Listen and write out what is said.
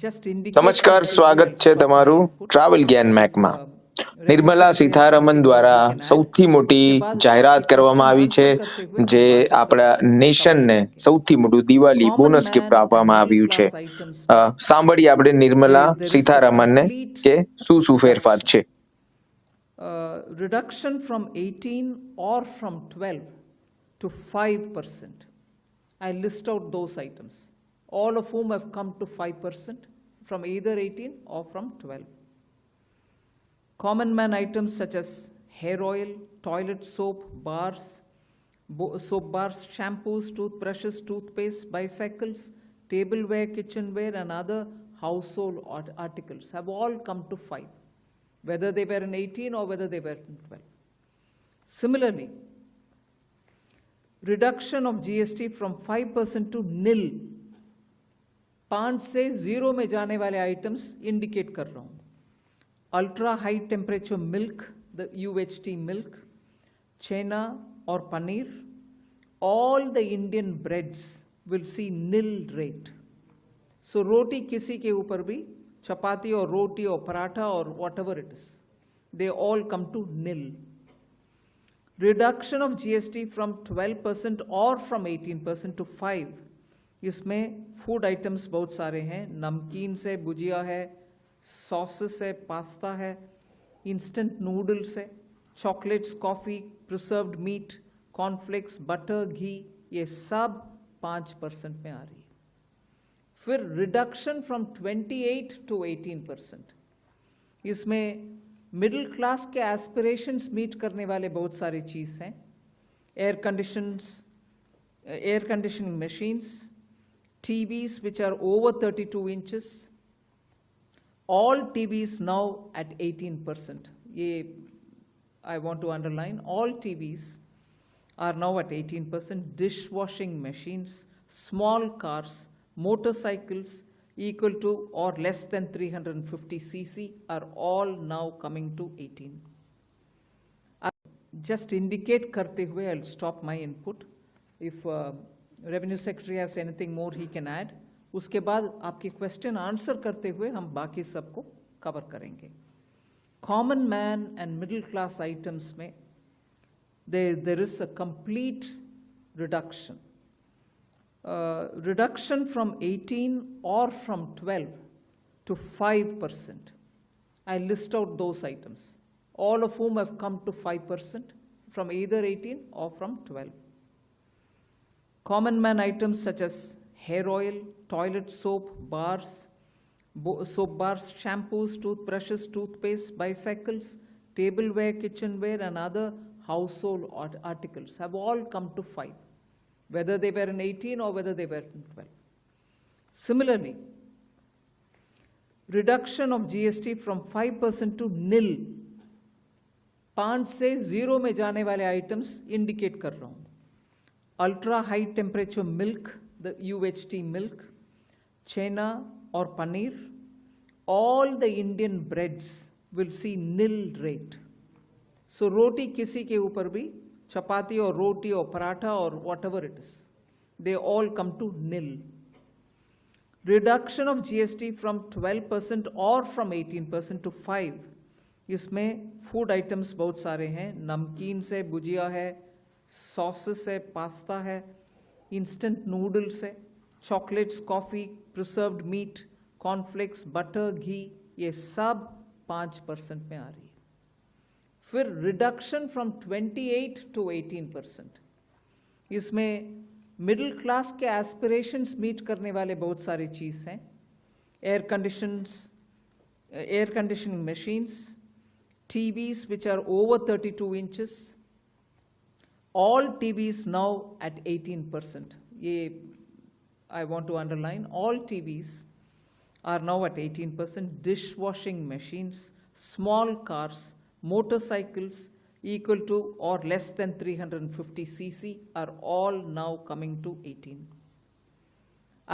just indicate નમસ્કાર, કરते हुए સ્વાગત I'll છે stop my તમારું input. ટ્રાવેલ જ્ઞાન If મેકમાં. revenue Nirmala secretary has Sitharaman something more દ્વારા he can add. સૌથી મોટી उसके बाद જાહેરાત आपके કરવામાં question આવી છે, answer करते हुए हम જે बाकी सब આપણા cover નેશનને करेंगे. સૌથી મોટું Diwali Common bonus man gift and આપવામાં middle આવ્યું છે. class items में સાંભળીએ આપણે Nirmala there is a સીતારમનને complete કે શું ફેરફાર reduction. છે. Reduction from 18 or from 12 to 5%. I list out those items, all of whom have come to 5% from either 18 or from 12. Common man items such as hair oil, toilet soap, bars, soap bars, shampoos, toothbrushes, toothpaste, bicycles, tableware, kitchenware, and other household articles have all come to 5, whether they were in 18 or whether they were in 12. Similarly, reduction of GST from 5% to nil. 5 से 0 में जाने वाले items indicate कर रहा हूं. Ultra high temperature milk, the UHT milk, छेना और paneer, all the Indian breads will see nil rate. So रोटी किसी के ऊपर भी, चपाती और रोटी और पराठा और whatever it is, they all come to nil. Reduction of GST from 12% or from 18% to 5. इसमें food items बहुत सारे हैं. नमकीन से भुजिया है, सॉसेस है, पास्ता है, इंस्टेंट नूडल्स है, chocolates, coffee, preserved meat, cornflakes, butter, घी, ये सब 5% में आ रही है. फिर रिडक्शन फ्रॉम 28 टू 18%. इसमें मिडिल क्लास के एस्पिरेशंस मीट करने वाले बहुत सारी चीज़ हैं. Air conditioning machines, TVs which are over 32 inches, all TVs now at 18%. I want to underline, all TVs are now at 18%. Dishwashing machines, small cars, motorcycles equal to or less than 350 cc are all now coming to 18. Just indicate करते हुए I'll stop my input. If revenue secretary has anything more he can add. उसके बाद आपके question answer करते हुए हम बाकी सबको कवर करेंगे. Common man and middle class items में there is a complete reduction. Reduction from 18 और from 12 to 5%. I list out those items, all of whom have come to 5% from either 18 or from 12. Common man items such as hair oil, toilet soap, soap bars, shampoos, toothbrushes, toothpaste, bicycles, tableware, kitchenware, and other household articles have all come to 5, whether they were in 18 or whether they were in 12. Similarly, reduction of GST from 5% to nil. 5 से 0 में जाने वाले items indicate कर रहा हूं. Ultra high temperature milk, the UHT milk, छेना और paneer, all the Indian breads will see nil rate. So रोटी किसी के ऊपर भी, चपाती और रोटी और पराठा और whatever it is, they all come to nil. Reduction of GST from 12% or from 18% to 5. इसमें food items बहुत सारे हैं. नमकीन से भुजिया है, सॉसेस है, पास्ता है, इंस्टेंट नूडल्स है, chocolates, coffee, preserved meat, cornflakes, butter, घी, ये सब 5% में आ रही है. फिर रिडक्शन फ्रॉम 28 टू 18%. इसमें मिडिल क्लास के एस्पिरेशंस मीट करने वाले बहुत सारी चीज़ हैं. Air conditioning machines, TVs which are over 32 inches, all TVs now at 18%. I want to underline, all TVs are now at 18%. Dishwashing machines, small cars, motorcycles equal to or less than 350 cc are all now coming to 18%.